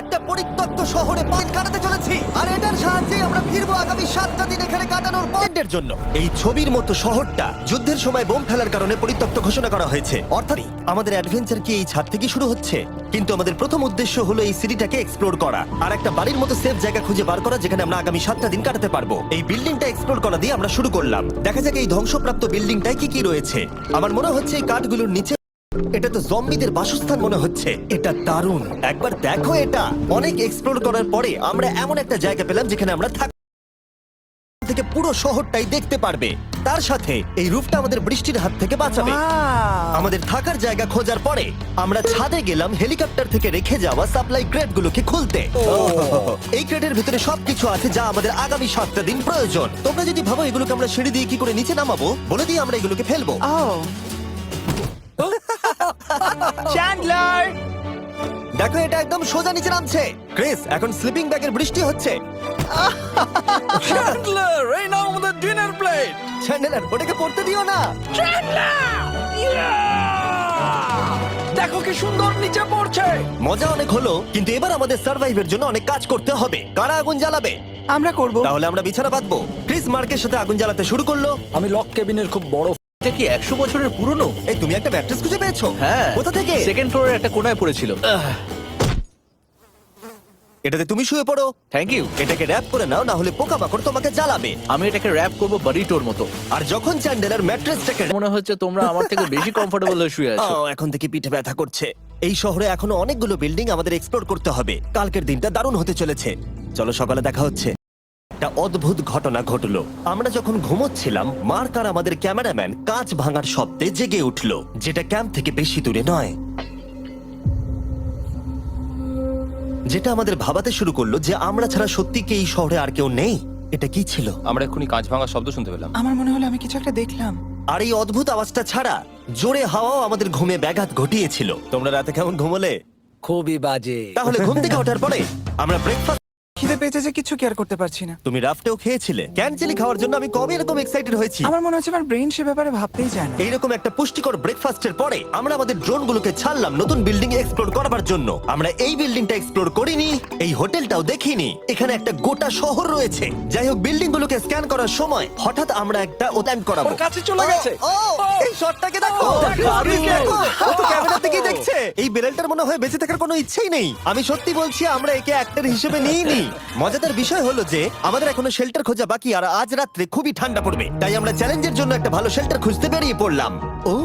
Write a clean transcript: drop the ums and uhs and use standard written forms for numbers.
একটা পরিত্যক্ত শহরে দিন কাটাতে চলেছি, আর এটার সাহায্যে আমরা ফিরবো আগামী 7টা দিন এখানে কাটানোর পয়েন্টের জন্য। এই ছবির মতো শহরটা যুদ্ধের সময় বোম ফেলার কারণে পরিত্যক্ত ঘোষণা করা হয়েছে। অর্থাৎ আমাদের অ্যাডভেঞ্চার কি এই ছাদ থেকে শুরু হচ্ছে? কিন্তু আমাদের প্রথম উদ্দেশ্য হলো এই সিটিটাকে এক্সপ্লোর করা আর একটা বাড়ির মতো সেফ জায়গা খুঁজে বার করা যেখানে আমরা আগামী 7টা দিন কাটাতে পারবো। এই বিল্ডিংটা এক্সপ্লোর করা দিয়ে আমরা শুরু করলাম। দেখা যাক এই ধ্বংসপ্রাপ্ত বিল্ডিংটায় কি কি রয়েছে। আমার মনে হচ্ছে এই কাঠগুলোর নিচে এটা তো জম্বিদের বাসস্থান মনে হচ্ছে। এটা দারুণ, একবার দেখো এটা। অনেক এক্সপ্লোর করার পরে আমরা এমন একটা জায়গা পেলাম যেখানে আমরা থেকে পুরো শহরটাই দেখতে পারবে। তার সাথে এই রূপটা আমাদের বৃষ্টির হাত থেকে বাঁচাবে। আমাদের থাকার জায়গা খোঁজার পরে আমরা ছাদে গেলাম হেলিকপ্টার থেকে রেখে যাওয়া সাপ্লাই ক্রেটগুলোকে খুলতে। এই ক্রেটের ভিতরে সবকিছু আছে যা আমাদের আগামী 7টা দিন প্রয়োজন। তোমরা যদি ভাবো এগুলোকে আমরা সিঁড়ি দিয়ে কি করে নিচে নামাবো, বলে দিয়ে আমরা এগুলোকে ফেলবো। চ্যান্ডলার! দেখো এটা একদম সোজা নিচে নামছে। ক্রিস, এখন স্লিপিং ব্যাগের বৃষ্টি হচ্ছে। চ্যান্ডলার, এই নাও আমাদের ডিনার প্লেট। চ্যান্ডেলার, ওটাকে পড়তে দিও না। দেখো কি সুন্দর নিচে পড়ছে। মজা অনেক হলো, কিন্তু এবার আমাদের সার্ভাইভের জন্য অনেক কাজ করতে হবে। কারা আগুন জ্বালাবে? আমরা করব। তাহলে আমরা বিছানা বাঁধবো। ক্রিস মার্কের সাথে আগুন জ্বালাতে শুরু করলো। আমি লক কেবিনের খুব বড়। এটা কি 100 বছরের পুরনো? এই তুমি একটা ম্যাট্রেস খুঁজে পেয়েছো? হ্যাঁ। কোথা থেকে? সেকেন্ড ফ্লোরের একটা কোণায় পড়েছিল। এটাতে তুমি শুয়ে পড়ো। Thank you. এটাকে র‍্যাপ করে নাও, না হলে পোকামাকড় তোমাকে জ্বালাবে। আমি এটাকে র‍্যাপ করব বারিটোর মতো। আর যখন চ্যান্ডেলার ম্যাট্রেসটাকে মনে হচ্ছে তোমরা আমার থেকে বেশি কমফোর্টেবল হয়ে শুয়ে আছো। এখন থেকে পিঠে ব্যথা করছে। এই শহরে এখনো অনেকগুলো বিল্ডিং আমাদের এক্সপ্লোর করতে হবে। কালকের দিনটা দারুণ হতে চলেছে। চলো সকালে দেখা হচ্ছে। একটা অদ্ভুত ঘটনা ঘটলো। আমরা যখন ঘুমোচ্ছিলাম, মার্ক আর আমাদের ক্যামেরাম্যান কাঁচ ভাঙার শব্দে জেগে উঠলো, যেটা ক্যাম্প থেকে বেশি দূরে নয়। যেটা আমাদের ভাবাতে শুরু করলো যে আমরা ছাড়া সত্যি কি এই শহরে আর কেউ নেই। এটা কি ছিল? আমরা এক্ষুনি কাঁচ ভাঙার শব্দ শুনতে পেলাম। আমার মনে হলো আমি কিছু একটা দেখলাম। আর এই অদ্ভুত আওয়াজটা ছাড়া জোরে হাওয়াও আমাদের ঘুমে ব্যাঘাত ঘটিয়েছিল। তোমরা রাতে কেমন ঘুমোলে? খুবই বাজে। তাহলে ঘুম থেকে ওঠার পরে আমরা ব্রেকফাস্ট। খিদে পেয়েছে যে কিছু কেয়ার করতে পারছি না। তুমি রাফটেও খেয়েছিলে। ক্যানচেলি খাওয়ার জন্য আমি কবে এরকম এক্সাইটেড হয়েছি। আমার মনে হচ্ছে আমার ব্রেন সে ব্যাপারে ভাবতেই চায় না। এইরকম একটা পুষ্টিকর ব্রেকফাস্টের পরে আমরা আমাদের ড্রোনগুলোকে ছাড়লাম নতুন বিল্ডিং এক্সপ্লোর করার জন্য। আমরা এই বিল্ডিংটা এক্সপ্লোর করিনি, এই হোটেলটাও দেখিনি। এখানে একটা গোটা শহর রয়েছে। যাই হোক, বিল্ডিংগুলোকে স্ক্যান করার সময় হঠাৎ আমরা একটা ওল্যান্ড করাবো। ওর কাছে চলে গেছে। ও, এই শটটাকে দেখো। ও তো ক্যামেরা থেকেই দেখছে। এই বেরেলটার মনে হয় বেঁচে থাকার কোনো ইচ্ছেই নেই। আমি সত্যি বলছি, আমরা একে অ্যাক্টর হিসেবে নিইনি। মজাদার বিষয় হলো যে আমাদের এখনো শেল্টার খোঁজা বাকি, আর আজ রাত্রে খুবই ঠান্ডা পড়বে। তাই আমরা চ্যালেঞ্জের জন্য একটা ভালো শেল্টার খুঁজতে বেরিয়ে পড়লাম। ও